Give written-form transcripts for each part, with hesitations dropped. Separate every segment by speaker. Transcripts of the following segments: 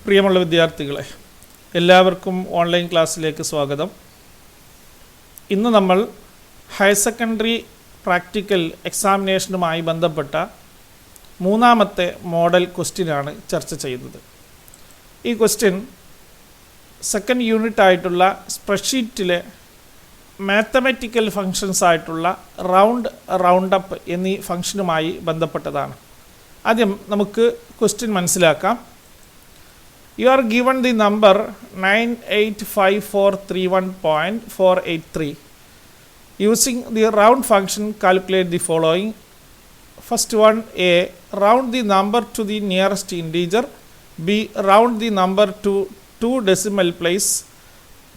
Speaker 1: പ്രിയമുള്ള വിദ്യാർത്ഥികളെ, എല്ലാവർക്കും ഓൺലൈൻ ക്ലാസ്സിലേക്ക് സ്വാഗതം. ഇന്ന് നമ്മൾ ഹയർ സെക്കൻഡറി പ്രാക്ടിക്കൽ എക്സാമിനേഷനുമായി ബന്ധപ്പെട്ട മൂന്നാമത്തെ മോഡൽ ക്വസ്റ്റ്യനാണ് ചർച്ച ചെയ്യുന്നത്. ഈ ക്വസ്റ്റ്യൻ സെക്കൻഡ് യൂണിറ്റ് ആയിട്ടുള്ള സ്പ്രെഡ്ഷീറ്റിലെ മാത്തമാറ്റിക്കൽ ഫങ്ഷൻസ് ആയിട്ടുള്ള റൗണ്ട് അപ്പ് എന്നീ ഫങ്ഷനുമായി ബന്ധപ്പെട്ടതാണ്. ആദ്യം നമുക്ക് ക്വസ്റ്റ്യൻ മനസ്സിലാക്കാം. You are given the number 985431.483. Using the round function, calculate the following. First one, A. Round the number to the nearest integer. B. Round the number to 2 decimal place.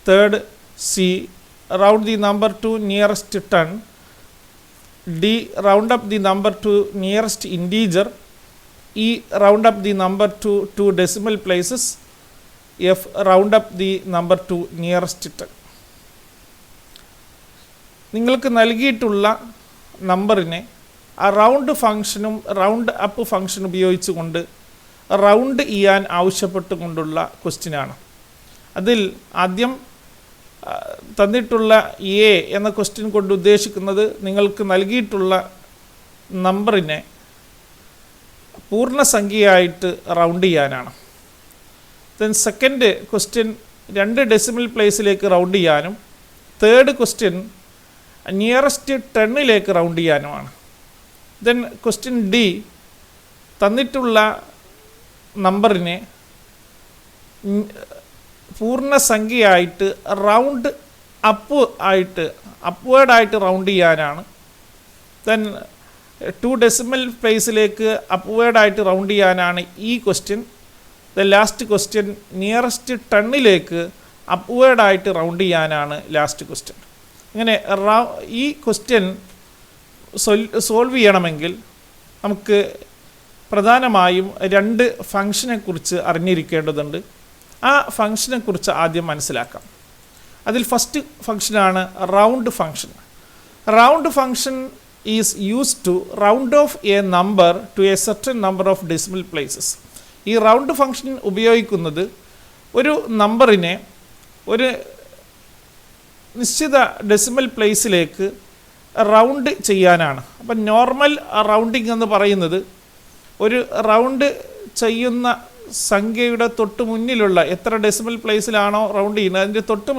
Speaker 1: Third, C. Round the number to nearest 10. D. Round up the number to nearest integer. E. Round up the number to 2 decimal places. F. Round up the number to nearest 10. നിങ്ങൾക്ക് നൽകിയിട്ടുള്ള നമ്പറിനെ ആ round ഫംഗ്ഷനും round up ഫംഗ്ഷനും ഉപയോഗിച്ചുകൊണ്ട് round ചെയ്യാൻ ആവശ്യപ്പെട്ടുകൊണ്ടുള്ള ക്വസ്റ്റ്യനാണ്. അതിൽ ആദ്യം തന്നിട്ടുള്ള എ എന്ന ക്വസ്റ്റ്യൻ കൊണ്ട് ഉദ്ദേശിക്കുന്നത് നിങ്ങൾക്ക് നൽകിയിട്ടുള്ള നമ്പറിനെ പൂർണ്ണസംഖ്യയായിട്ട് റൗണ്ട് ചെയ്യാനാണ്. ദെൻ സെക്കൻഡ് ക്വസ്റ്റ്യൻ 2 ഡെസിമൽ പ്ലേസിലേക്ക് റൗണ്ട് ചെയ്യാനും തേർഡ് ക്വസ്റ്റ്യൻ നിയറസ്റ്റ് 10ലേക്ക് റൗണ്ട് ചെയ്യാനുമാണ്. ദെൻ ക്വസ്റ്റ്യൻ ഡി തന്നിട്ടുള്ള നമ്പറിനെ പൂർണ്ണസംഖ്യയായിട്ട് റൗണ്ട് അപ്പ് ആയിട്ട് അപ്വേർഡായിട്ട് റൗണ്ട് ചെയ്യാനാണ്. ദെൻ 2 ഡെസിമൽ പ്ലേസിലേക്ക് അപ്വേർഡായിട്ട് റൗണ്ട് ചെയ്യാനാണ് ഈ question. The last question nearest 10ലേക്ക് അപ്വേർഡായിട്ട് റൗണ്ട് ചെയ്യാനാണ് ലാസ്റ്റ് ക്വസ്റ്റ്യൻ. അങ്ങനെ ഈ ക്വസ്റ്റ്യൻ സോൾവ് ചെയ്യണമെങ്കിൽ നമുക്ക് പ്രധാനമായും 2 ഫംഗ്ഷനെക്കുറിച്ച് അറിഞ്ഞിരിക്കേണ്ടതുണ്ട്. ആ ഫംഗ്ഷനെക്കുറിച്ച് ആദ്യം മനസ്സിലാക്കാം. അതിൽ ഫസ്റ്റ് ഫംഗ്ഷനാണ് round function. Round function is used to round off a number to a certain number of decimal places. ഈ റൗണ്ട് ഫംഗ്ഷൻ ഉപയോഗിക്കുന്നത് ഒരു നമ്പറിനെ ഒരു നിശ്ചിത ഡെസിമൽ പ്ലേസിലേക്ക് റൗണ്ട് ചെയ്യാനാണ്. അപ്പം നോർമൽ റൗണ്ടിങ് എന്ന് പറയുന്നത് ഒരു റൗണ്ട് ചെയ്യുന്ന സംഖ്യയുടെ തൊട്ട് മുന്നിലുള്ള എത്ര ഡെസിമൽ പ്ലേസിലാണോ റൗണ്ട് ചെയ്യുന്നത് അതിൻ്റെ തൊട്ട്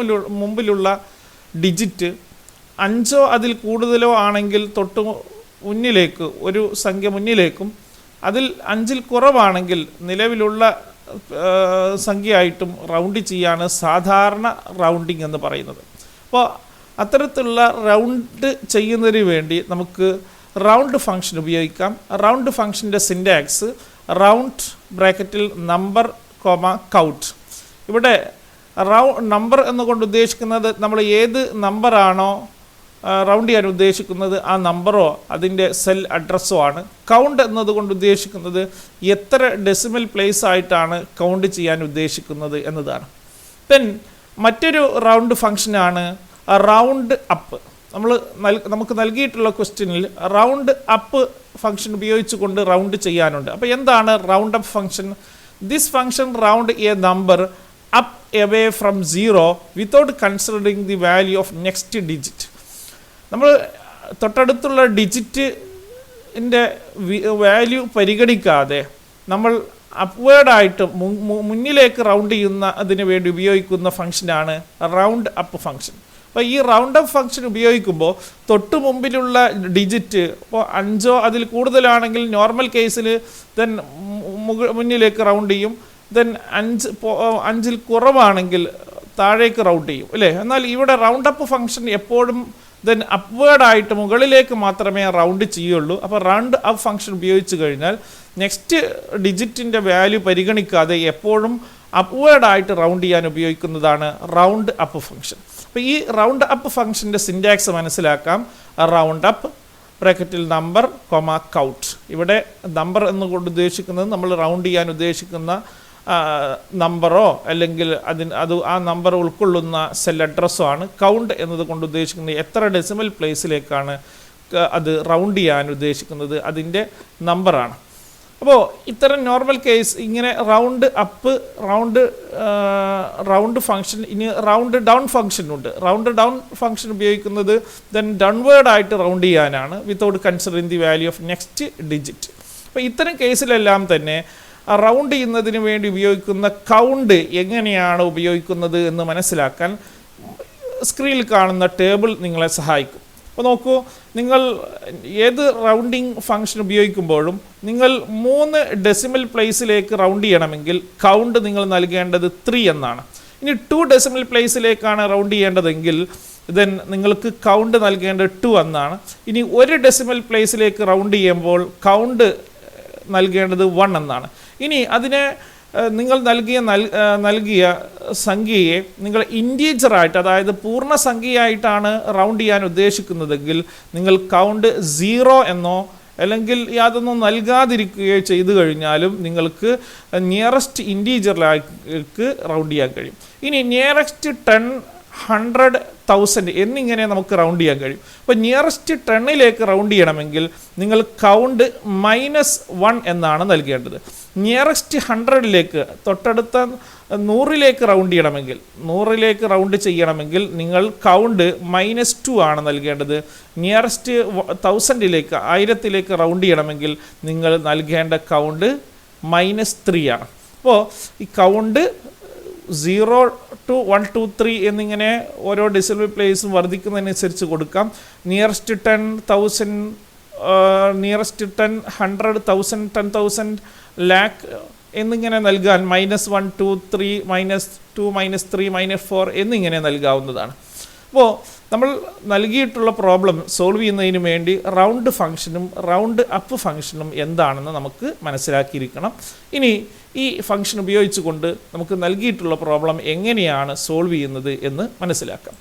Speaker 1: മുമ്പിലുള്ള ഡിജിറ്റ് 5 അതിൽ കൂടുതലോ ആണെങ്കിൽ തൊട്ട് മുന്നിലേക്ക് ഒരു സംഖ്യ മുന്നിലേക്കും അതിൽ 5ൽ കുറവാണെങ്കിൽ നിലവിലുള്ള സംഖ്യയായിട്ടും റൗണ്ട് ചെയ്യാണ് സാധാരണ റൗണ്ടിങ് എന്ന് പറയുന്നത്. അപ്പോൾ അത്തരത്തിലുള്ള റൗണ്ട് ചെയ്യുന്നതിന് വേണ്ടി നമുക്ക് റൗണ്ട് ഫംഗ്ഷൻ ഉപയോഗിക്കാം. റൗണ്ട് ഫംഗ്ഷൻ്റെ സിൻറ്റാക്സ് റൗണ്ട് ബ്രാക്കറ്റിൽ നമ്പർ കൗണ്ട്. ഇവിടെ നമ്പർ എന്നുകൊണ്ട് ഉദ്ദേശിക്കുന്നത് നമ്മൾ ഏത് നമ്പറാണോ റൗണ്ട് ചെയ്യാൻ ഉദ്ദേശിക്കുന്നത് ആ നമ്പറോ അതിൻ്റെ സെൽ അഡ്രസ്സോ ആണ്. കൗണ്ട് എന്നതുകൊണ്ട് ഉദ്ദേശിക്കുന്നത് എത്ര ഡെസിമൽ പ്ലേസ് ആയിട്ടാണ് കൗണ്ട് ചെയ്യാൻ ഉദ്ദേശിക്കുന്നത് എന്നതാണ്. ദെൻ മറ്റൊരു റൗണ്ട് ഫംഗ്ഷനാണ് റൗണ്ട് അപ്പ്. നമുക്ക് നൽകിയിട്ടുള്ള ക്വസ്റ്റ്യനിൽ റൗണ്ട് അപ്പ് ഫംഗ്ഷൻ ഉപയോഗിച്ചുകൊണ്ട് റൗണ്ട് ചെയ്യാനുണ്ട്. അപ്പോൾ എന്താണ് round up function? This function round A number up away from 0 without considering the value of next digit. നമ്മൾ തൊട്ടടുത്തുള്ള ഡിജിറ്റിൻ്റെ വാല്യൂ പരിഗണിക്കാതെ നമ്മൾ അപ്വേർഡായിട്ട് മുന്നിലേക്ക് റൗണ്ട് ചെയ്യുന്ന അതിന് വേണ്ടി ഉപയോഗിക്കുന്ന ഫംഗ്ഷനാണ് റൗണ്ട് അപ്പ് ഫംഗ്ഷൻ. അപ്പോൾ ഈ റൗണ്ട് അപ്പ് ഫംഗ്ഷൻ ഉപയോഗിക്കുമ്പോൾ തൊട്ട് മുമ്പിലുള്ള ഡിജിറ്റ് ഇപ്പോൾ 5 അതിൽ കൂടുതലാണെങ്കിൽ നോർമൽ കേസിൽ ദെൻ മുന്നിലേക്ക് റൗണ്ട് ചെയ്യും. ദെൻ 5ൽ കുറവാണെങ്കിൽ താഴേക്ക് റൗണ്ട് ചെയ്യും അല്ലേ. എന്നാൽ ഇവിടെ റൗണ്ട് അപ്പ് ഫംഗ്ഷൻ എപ്പോഴും ദെൻ അപ്വേർഡായിട്ട് മുകളിലേക്ക് മാത്രമേ റൗണ്ട് ചെയ്യുള്ളൂ. അപ്പോൾ റൗണ്ട് അപ്പ് ഫംഗ്ഷൻ ഉപയോഗിച്ച് കഴിഞ്ഞാൽ നെക്സ്റ്റ് ഡിജിറ്റിൻ്റെ വാല്യൂ പരിഗണിക്കാതെ എപ്പോഴും അപ്വേർഡായിട്ട് റൗണ്ട് ചെയ്യാൻ ഉപയോഗിക്കുന്നതാണ് റൗണ്ട് അപ്പ് ഫംഗ്ഷൻ. അപ്പോൾ ഈ റൗണ്ട് അപ്പ് ഫംഗ്ഷൻ്റെ സിൻറ്റാക്സ് മനസ്സിലാക്കാം. റൗണ്ട് അപ്പ് ബ്രാക്കറ്റിൽ നമ്പർ കൗണ്ട്. ഇവിടെ നമ്പർ എന്നുകൊണ്ട് ഉദ്ദേശിക്കുന്നത് നമ്മൾ റൗണ്ട് ചെയ്യാൻ ഉദ്ദേശിക്കുന്ന നമ്പറോ അല്ലെങ്കിൽ ആ നമ്പർ ഉൾക്കൊള്ളുന്ന സെൽ അഡ്രസ്സോ ആണ്. കൗണ്ട് എന്നതുകൊണ്ട് ഉദ്ദേശിക്കുന്നത് എത്ര ഡെസിമൽ പ്ലേസിലേക്കാണ് അത് റൗണ്ട് ചെയ്യാൻ ഉദ്ദേശിക്കുന്നത് അതിൻ്റെ നമ്പറാണ്. അപ്പോൾ ഇത്തരം നോർമൽ കേസ് ഇങ്ങനെ റൗണ്ട് അപ്പ് റൗണ്ട് ഫംഗ്ഷൻ, ഇനി റൗണ്ട് ഡൗൺ ഫംഗ്ഷൻ ഉണ്ട്. റൗണ്ട് ഡൗൺ ഫംഗ്ഷൻ ഉപയോഗിക്കുന്നത് ദെൻ ഡൗൺവേർഡ് ആയിട്ട് റൗണ്ട് ചെയ്യാനാണ് without considering the value of next digit. അപ്പോൾ ഇത്തരം കേസിലെല്ലാം തന്നെ റൗണ്ട് ചെയ്യുന്നതിന് വേണ്ടി ഉപയോഗിക്കുന്ന കൗണ്ട് എങ്ങനെയാണ് ഉപയോഗിക്കുന്നത് എന്ന് മനസ്സിലാക്കാൻ സ്ക്രീനിൽ കാണുന്ന ടേബിൾ നിങ്ങളെ സഹായിക്കും. അപ്പോൾ നോക്കൂ, നിങ്ങൾ ഏത് റൗണ്ടിങ് ഫംഗ്ഷൻ ഉപയോഗിക്കുമ്പോഴും നിങ്ങൾ 3 ഡെസിമൽ പ്ലേസിലേക്ക് റൗണ്ട് ചെയ്യണമെങ്കിൽ കൗണ്ട് നിങ്ങൾ നൽകേണ്ടത് 3 എന്നാണ്. ഇനി 2 ഡെസിമൽ പ്ലേസിലേക്കാണ് റൗണ്ട് ചെയ്യേണ്ടതെങ്കിൽ ദെൻ നിങ്ങൾക്ക് കൗണ്ട് നൽകേണ്ടത് 2 എന്നാണ്. ഇനി 1 ഡെസിമൽ പ്ലേസിലേക്ക് റൗണ്ട് ചെയ്യുമ്പോൾ കൗണ്ട് നൽകേണ്ടത് 1 എന്നാണ്. ഇനി അതിനെ നിങ്ങൾ നൽകിയ സംഖ്യയെ നിങ്ങൾ ഇൻറ്റീജറായിട്ട്, അതായത് പൂർണ്ണസംഖ്യയായിട്ടാണ് റൗണ്ട് ചെയ്യാൻ ഉദ്ദേശിക്കുന്നതെങ്കിൽ നിങ്ങൾ കൗണ്ട് 0 എന്നോ അല്ലെങ്കിൽ യാതൊന്നും നൽകാതിരിക്കുകയോ ചെയ്തു കഴിഞ്ഞാലും നിങ്ങൾക്ക് നിയറസ്റ്റ് ഇൻറ്റീജറിലേക്ക് റൗണ്ട് ചെയ്യാൻ കഴിയും. ഇനി നിയറസ്റ്റ് 10, 100, 1000 എന്നിങ്ങനെ നമുക്ക് റൗണ്ട് ചെയ്യാൻ കഴിയും. അപ്പോൾ നിയറസ്റ്റ് 10ലേക്ക് റൗണ്ട് ചെയ്യണമെങ്കിൽ നിങ്ങൾ കൗണ്ട് -1 എന്നാണ് നൽകേണ്ടത്. നിയറസ്റ്റ് 100ലേക്ക്, തൊട്ടടുത്ത 100ലേക്ക് റൗണ്ട് ചെയ്യണമെങ്കിൽ, 100ലേക്ക് റൗണ്ട് ചെയ്യണമെങ്കിൽ നിങ്ങൾ കൗണ്ട് -2 ആണ് നൽകേണ്ടത്. നിയറസ്റ്റ് 1000ലേക്ക്, 1000ലേക്ക് റൗണ്ട് ചെയ്യണമെങ്കിൽ നിങ്ങൾ നൽകേണ്ട കൗണ്ട് -3 ആണ്. അപ്പോൾ ഈ കൗണ്ട് 0 to 1, 2, 3 എന്നിങ്ങനെ ഓരോ ഡെസിമൽ പ്ലേസും വർദ്ധിക്കുന്നതിനനുസരിച്ച് കൊടുക്കാം. നിയറസ്റ്റ് 10, 1000, നിയറസ്റ്റ് 10, 100, 1000, 10,000, lakh എന്നിങ്ങനെ നൽകാൻ -1, -2, -3, -2, -3, -4 എന്നിങ്ങനെ നൽകാവുന്നതാണ്. അപ്പോൾ നമ്മൾ നൽകിയിട്ടുള്ള പ്രോബ്ലം സോൾവ് ചെയ്യുന്നതിന് വേണ്ടി റൗണ്ട് ഫംഗ്ഷനും റൗണ്ട് അപ്പ് ഫംഗ്ഷനും എന്താണെന്ന് നമുക്ക് മനസ്സിലാക്കിയിരിക്കണം. ഇനി ഈ ഫംഗ്ഷൻ ഉപയോഗിച്ചുകൊണ്ട് നമുക്ക് നൽകിയിട്ടുള്ള പ്രോബ്ലം എങ്ങനെയാണ് സോൾവ് ചെയ്യുന്നത് എന്ന് മനസ്സിലാക്കാം.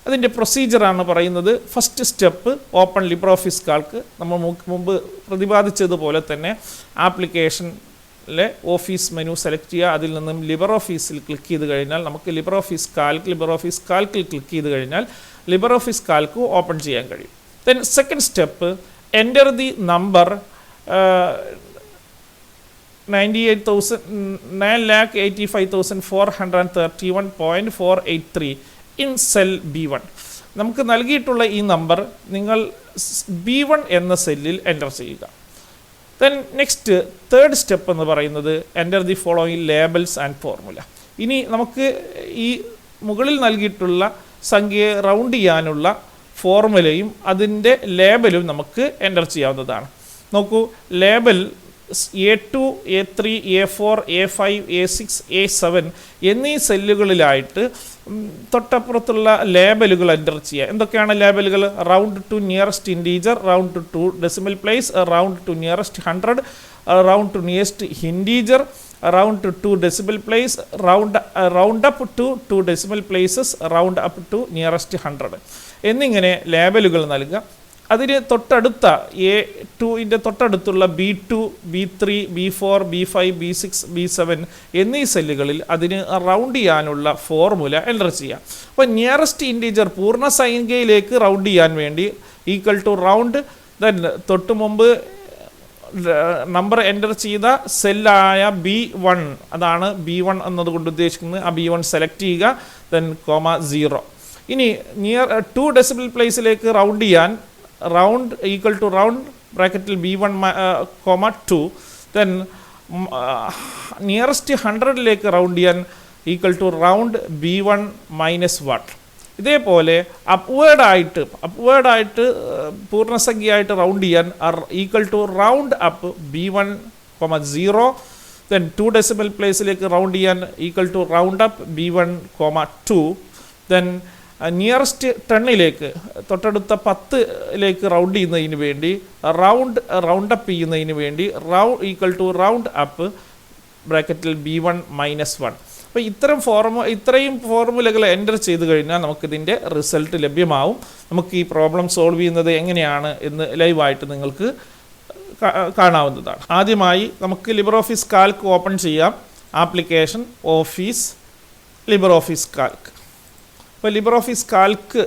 Speaker 1: അതിൻ്റെ പ്രൊസീജിയറാണ് പറയുന്നത്. First step, open LibreOffice Calc. നമ്മൾ മുമ്പ് പ്രതിപാദിച്ചതുപോലെ തന്നെ ആപ്ലിക്കേഷനിലെ ഓഫീസ് മെനു സെലക്ട് ചെയ്യുക. അതിൽ നിന്നും ലിബർ ഓഫീസിൽ ക്ലിക്ക് ചെയ്ത് കഴിഞ്ഞാൽ നമുക്ക് ലിബർ ഓഫീസ് കാൽക്കിൽ ക്ലിക്ക് ചെയ്ത് കഴിഞ്ഞാൽ ലിബർ ഓഫീസ് കാൽക്ക് ഓപ്പൺ ചെയ്യാൻ കഴിയും. Then second step, enter the number 9,85,431.483 in cell B1. നമുക്ക് നൽകിയിട്ടുള്ള ഈ നമ്പർ നിങ്ങൾ B1 എന്ന സെല്ലിൽ എൻ്റർ ചെയ്യുക. ദെൻ നെക്സ്റ്റ് തേർഡ് സ്റ്റെപ്പ് എന്ന് പറയുന്നത് enter the following labels and formula. ഇനി നമുക്ക് ഈ മുകളിൽ നൽകിയിട്ടുള്ള സംഖ്യയെ റൗണ്ട് ചെയ്യാനുള്ള ഫോർമുലയും അതിൻ്റെ ലേബലും നമുക്ക് എൻ്റർ ചെയ്യാവുന്നതാണ്. നോക്കൂ, label A2, A3, A4, A5, A6, A7 എന്നീ സെല്ലുകളിലായിട്ട് തൊട്ടപ്പുറത്തുള്ള ലേബലുകൾ എൻ്റർ ചെയ്യുക. എന്തൊക്കെയാണ് ലേബലുകൾ? Round to nearest integer, round to decimal place, round to nearest 100, round to nearest integer, round to 2 decimal place, round up to 2 decimal places, round up to nearest 100 എന്നിങ്ങനെ ലേബലുകൾ നൽകുക. അതിന് തൊട്ടടുത്ത A2ൻ്റെ തൊട്ടടുത്തുള്ള B2, B3, B4, B5, B6, B7 എന്നീ സെല്ലുകളിൽ അതിന് round ചെയ്യാനുള്ള ഫോർമുല എൻ്റർ ചെയ്യാം. അപ്പോൾ നിയറസ്റ്റ് ഇൻറ്റീജർ പൂർണ്ണസംഖ്യയിലേക്ക് റൗണ്ട് ചെയ്യാൻ വേണ്ടി ഈക്വൽ ടു റൗണ്ട്, ദെൻ തൊട്ട് മുമ്പ് നമ്പർ എൻ്റർ ചെയ്ത സെല്ലായ B1, അതാണ് B1 എന്നതുകൊണ്ട് ഉദ്ദേശിക്കുന്നത്. ആ B1 സെലക്ട് ചെയ്യുക, ദെൻ (0). ഇനി 2 ഡെസിമൽ പ്ലേസിലേക്ക് റൗണ്ട് ചെയ്യാൻ റൗണ്ട് ഈക്വൽ ടു റൗണ്ട് ബ്രാക്കറ്റിൽ B1, (2). ദെൻ നിയറസ്റ്റ് 100ലേക്ക് റൗണ്ട് ചെയ്യാൻ ഈക്വൽ ടു റൗണ്ട് B1 -1. ഇതേപോലെ അപ്വേർഡായിട്ട് പൂർണ്ണസംഖ്യയായിട്ട് റൗണ്ട് ചെയ്യാൻ equal to round up B1, (0). Then 2 decimal പ്ലേസിലേക്ക് റൗണ്ട് ചെയ്യാൻ equal to round up B1, (2). Then nearest 10ലേക്ക്, തൊട്ടടുത്ത 10ലേക്ക് റൗണ്ട് ചെയ്യുന്നതിന് വേണ്ടി റൗണ്ട് അപ്പ് ചെയ്യുന്നതിന് വേണ്ടി ഈക്വൽ ടു റൗണ്ട് അപ്പ് ബ്രാക്കറ്റിൽ B1 -1. അപ്പോൾ ഇത്രയും ഫോർമുലകൾ എൻ്റർ ചെയ്ത് കഴിഞ്ഞാൽ നമുക്കിതിൻ്റെ റിസൾട്ട് ലഭ്യമാവും. നമുക്ക് ഈ പ്രോബ്ലം സോൾവ് ചെയ്യുന്നത് എങ്ങനെയാണ് എന്ന് ലൈവായിട്ട് നിങ്ങൾക്ക് കാണാവുന്നതാണ്. ആദ്യമായി നമുക്ക് ലിബർ ഓഫീസ് കാൽക്ക് ഓപ്പൺ ചെയ്യാം. Application, office, LibreOffice Calc. അപ്പോൾ LibreOffice Calc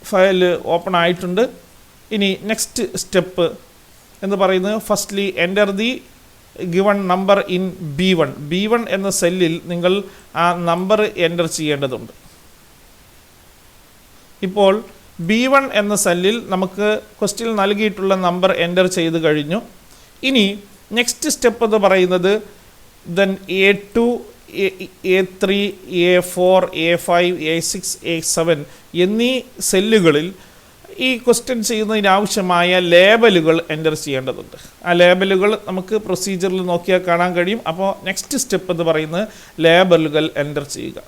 Speaker 1: file open ആയിട്ടുണ്ട്. ഇനി നെക്സ്റ്റ് സ്റ്റെപ്പ് എന്ന് പറയുന്നത് firstly enter the given number in B1 എന്ന സെല്ലിൽ നിങ്ങൾ ആ നമ്പർ എൻ്റർ ചെയ്യേണ്ടതുണ്ട്. ഇപ്പോൾ B1 എന്ന സെല്ലിൽ നമുക്ക് ക്വസ്റ്റ്യനിൽ നൽകിയിട്ടുള്ള നമ്പർ എൻ്റർ ചെയ്ത് കഴിഞ്ഞു. ഇനി നെക്സ്റ്റ് സ്റ്റെപ്പ് എന്ന് പറയുന്നത് then A2, A3, A4, A5, A6, A7 എന്നീ സെല്ലുകളിൽ ഈ ക്വസ്റ്റ്യൻ ചെയ്യുന്നതിനാവശ്യമായ ലേബലുകൾ എൻ്റർ ചെയ്യേണ്ടതുണ്ട്. ആ ലേബലുകൾ നമുക്ക് പ്രൊസീജിയറിൽ നോക്കിയാൽ കാണാൻ കഴിയും. അപ്പോൾ നെക്സ്റ്റ് സ്റ്റെപ്പ് എന്ന് പറയുന്നത് ലേബലുകൾ എൻ്റർ ചെയ്യുക.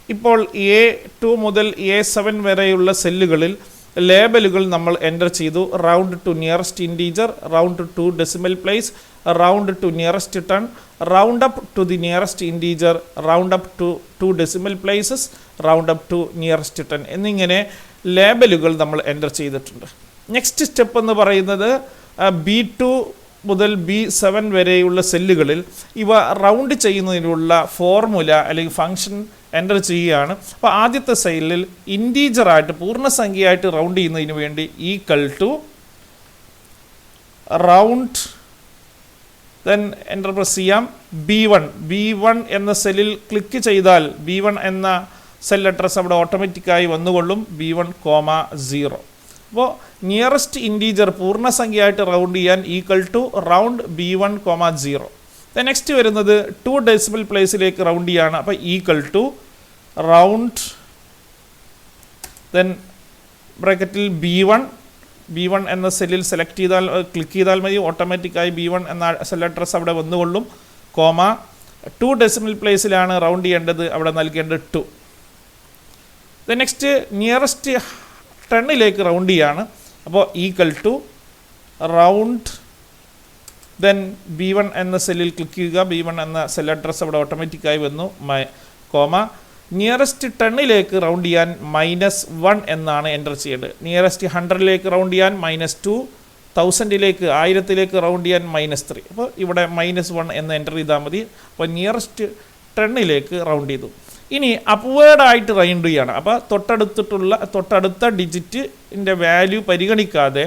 Speaker 1: ഇപ്പോൾ A2 മുതൽ A7 വരെയുള്ള സെല്ലുകളിൽ ലേബലുകൾ നമ്മൾ എൻ്റർ ചെയ്തു. Round to nearest integer, round to decimal place, round to nearest ton, round up to the nearest integer, round up to 2 decimal places, round up to nearest ton എന്നിങ്ങനെ ലേബലുകൾ നമ്മൾ enter ചെയ്തിട്ടുണ്ട്. Next step എന്ന് പറയുന്നത് B2 മുതൽ B7 വരെയുള്ള സെല്ലുകളിൽ ഇവ റൗണ്ട് ചെയ്യുന്നതിനുള്ള ഫോർമുല അല്ലെങ്കിൽ ഫങ്ഷൻ എൻ്റർ ചെയ്യുകയാണ്. അപ്പോൾ ആദ്യത്തെ സെല്ലിൽ ഇൻറ്റീജറായിട്ട് പൂർണ്ണസംഖ്യയായിട്ട് റൗണ്ട് ചെയ്യുന്നതിന് വേണ്ടി equal to round, then enter press ചെയ്യാം. B1 എന്ന സെല്ലിൽ ക്ലിക്ക് ചെയ്താൽ B1 എന്ന സെൽ അഡ്രസ് അവിടെ ഓട്ടോമാറ്റിക്കായി വന്നുകൊള്ളും. B1, 0. അപ്പോൾ നിയറസ്റ്റ് ഇൻറ്റീജർ പൂർണ്ണസംഖ്യയായിട്ട് റൗണ്ട് ചെയ്യാൻ equal to round B1, 0. Next വരുന്നത് 2 ഡെസിമൽ പ്ലേസിലേക്ക് റൗണ്ട് ചെയ്യാണ്. അപ്പോൾ ഈക്വൽ ടു റൗണ്ട്, ദെൻ ബ്രാക്കറ്റിൽ B1 എന്ന സെല്ലിൽ സെലക്ട് ചെയ്താൽ ക്ലിക്ക് ചെയ്താൽ മതി, ഓട്ടോമാറ്റിക്കായി B1 എന്ന സെൽ അഡ്രസ് അവിടെ വന്നുകൊള്ളും. 2 ഡെസിമൽ പ്ലേസിലാണ് റൗണ്ട് ചെയ്യേണ്ടത്, അവിടെ നൽകേണ്ടത് 2. നെക്സ്റ്റ് നിയറസ്റ്റ് ടണ്ണിലേക്ക് റൗണ്ട് ചെയ്യാണ്. അപ്പോൾ equal to round, then B1 എന്ന സെല്ലിൽ ക്ലിക്ക് ചെയ്യുക. B1 എന്ന സെൽ അഡ്രസ് അവിടെ ഓട്ടോമാറ്റിക്കായി വന്നു. നിയറസ്റ്റ് ടണ്ണിലേക്ക് റൗണ്ട് ചെയ്യാൻ -1 എന്നാണ് എൻ്റർ ചെയ്യേണ്ടത്. നിയറസ്റ്റ് 100ലേക്ക് റൗണ്ട് ചെയ്യാൻ -2, 1000ലേക്ക് 1000ലേക്ക് റൗണ്ട് ചെയ്യാൻ -3. അപ്പോൾ ഇവിടെ -1 എന്ന് എൻ്റർ ചെയ്താൽ മതി. അപ്പോൾ നിയറസ്റ്റ് ടണ്ണിലേക്ക് റൗണ്ട് ചെയ്തു. ഇനി അപ്വേർഡായിട്ട് റൗണ്ട് ചെയ്യാണ്. അപ്പോൾ തൊട്ടടുത്ത ഡിജിറ്റിൻ്റെ വാല്യൂ പരിഗണിക്കാതെ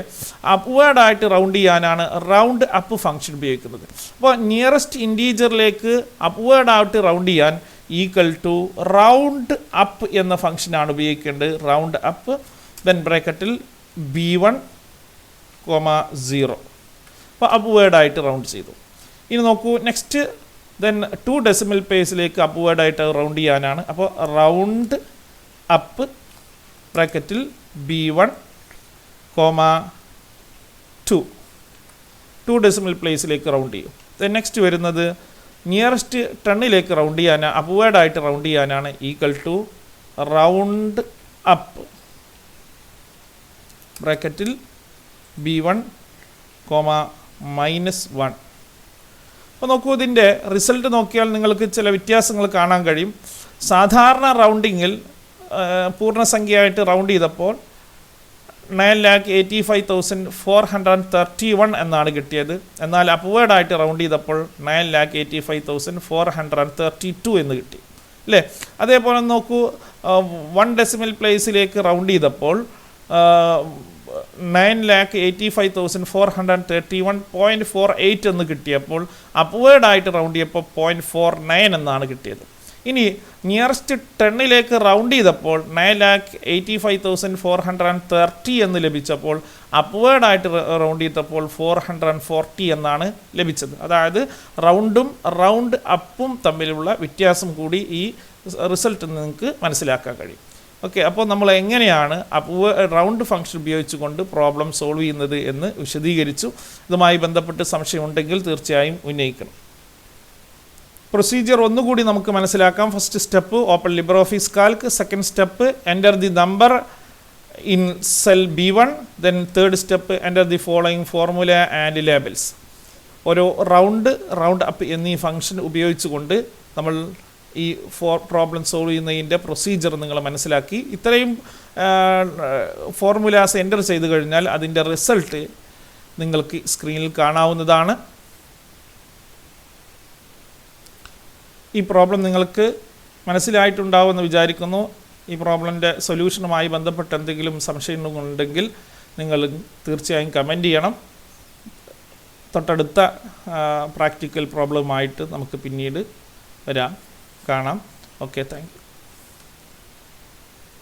Speaker 1: അപ്വേർഡായിട്ട് റൗണ്ട് ചെയ്യാനാണ് റൗണ്ട് അപ്പ് ഫംഗ്ഷൻ ഉപയോഗിക്കുന്നത്. അപ്പോൾ നിയറസ്റ്റ് ഇൻറ്റീജറിലേക്ക് അപ്വേർഡായിട്ട് റൗണ്ട് ചെയ്യാൻ ഈക്വൽ ടു റൗണ്ട് അപ്പ് എന്ന ഫംഗ്ഷനാണ് ഉപയോഗിക്കേണ്ടത്. റൗണ്ട് അപ്പ്, ദെൻ ബ്രാക്കറ്റിൽ B1, 0. അപ്പോൾ അപ്വേർഡായിട്ട് റൗണ്ട് ചെയ്തു. ഇനി നോക്കൂ നെക്സ്റ്റ്, ദെൻ 2 ഡെസിമൽ പ്ലേസിലേക്ക് അപ്വേർഡായിട്ട് റൗണ്ട് ചെയ്യാനാണ്. അപ്പോൾ റൗണ്ട് അപ്പ് ബ്രാക്കറ്റിൽ B1, 2 ഡെസിമൽ പ്ലേസിലേക്ക് റൗണ്ട് ചെയ്യും. ദെൻ നെക്സ്റ്റ് വരുന്നത് നിയറസ്റ്റ് ടണ്ണിലേക്ക് റൗണ്ട് ചെയ്യാൻ അപ്വേർഡായിട്ട് റൗണ്ട് ചെയ്യാനാണ് ഈക്വൽ ടു റൗണ്ട് അപ്പ് ബ്രാക്കറ്റിൽ B1, -1. അപ്പോൾ നോക്കൂ, ഇതിൻ്റെ റിസൾട്ട് നോക്കിയാൽ നിങ്ങൾക്ക് ചില വ്യത്യാസങ്ങൾ കാണാൻ കഴിയും. സാധാരണ റൗണ്ടിങ്ങിൽ പൂർണ്ണസംഖ്യയായിട്ട് റൗണ്ട് ചെയ്തപ്പോൾ 9,85,431 എന്നാണ് കിട്ടിയത്. എന്നാൽ അപ്വേർഡായിട്ട് റൗണ്ട് ചെയ്തപ്പോൾ 9,85,432 എന്ന് കിട്ടി, അല്ലേ? അതേപോലെ നോക്കൂ, 1 ഡെസിമൽ പ്ലേസിലേക്ക് റൗണ്ട് ചെയ്തപ്പോൾ 9,85,431.48 എന്ന് കിട്ടിയപ്പോൾ അപ്വേർഡായിട്ട് റൗണ്ട് ചെയ്തപ്പോൾ 0.49 എന്നാണ് കിട്ടിയത്. ഇനി നിയറസ്റ്റ് ടണ്ണിലേക്ക് റൗണ്ട് ചെയ്തപ്പോൾ 9,85,430 എന്ന് ലഭിച്ചപ്പോൾ അപ്വേർഡായിട്ട് റൗണ്ട് ചെയ്തപ്പോൾ 440 എന്നാണ് ലഭിച്ചത്. അതായത് റൗണ്ടും റൗണ്ട് അപ്പും തമ്മിലുള്ള വ്യത്യാസം കൂടി ഈ റിസൾട്ടിൽ നിങ്ങൾക്ക് മനസ്സിലാക്കാൻ കഴിയും. ഓക്കെ, അപ്പോൾ നമ്മൾ എങ്ങനെയാണ് റൗണ്ട് ഫംഗ്ഷൻ ഉപയോഗിച്ചുകൊണ്ട് പ്രോബ്ലം സോൾവ് ചെയ്യുന്നത് എന്ന് വിശദീകരിച്ചു. ഇതുമായി ബന്ധപ്പെട്ട് സംശയമുണ്ടെങ്കിൽ തീർച്ചയായും ഉന്നയിക്കണം. പ്രൊസീജിയർ ഒന്നുകൂടി നമുക്ക് മനസ്സിലാക്കാം. First step open Libre office Calc. Second step enter the number in cell B1. Then third step enter the following formula and labels. ഓരോ റൗണ്ട് അപ്പ് എന്നീ ഫംഗ്ഷൻ ഉപയോഗിച്ചുകൊണ്ട് നമ്മൾ ഈ പ്രോബ്ലം സോൾവ് ചെയ്യുന്നതിൻ്റെ പ്രൊസീജിയർ നിങ്ങൾ മനസ്സിലാക്കി. ഇത്രയും ഫോർമുലാസ് എൻ്റർ ചെയ്ത് കഴിഞ്ഞാൽ അതിൻ്റെ റിസൾട്ട് നിങ്ങൾക്ക് സ്ക്രീനിൽ കാണാവുന്നതാണ്. ഈ പ്രോബ്ലം നിങ്ങൾക്ക് മനസ്സിലായിട്ടുണ്ടാവുമെന്ന് വിചാരിക്കുന്നു. ഈ പ്രോബ്ലത്തിൻ്റെ സൊല്യൂഷനുമായി ബന്ധപ്പെട്ട് എന്തെങ്കിലും സംശയങ്ങളുണ്ടെങ്കിൽ നിങ്ങൾ തീർച്ചയായും കമൻറ്റ് ചെയ്യണം. തൊട്ടടുത്ത പ്രാക്ടിക്കൽ പ്രോബ്ലമായിട്ട് നമുക്ക് പിന്നീട് കാണാം. Okay, thank you.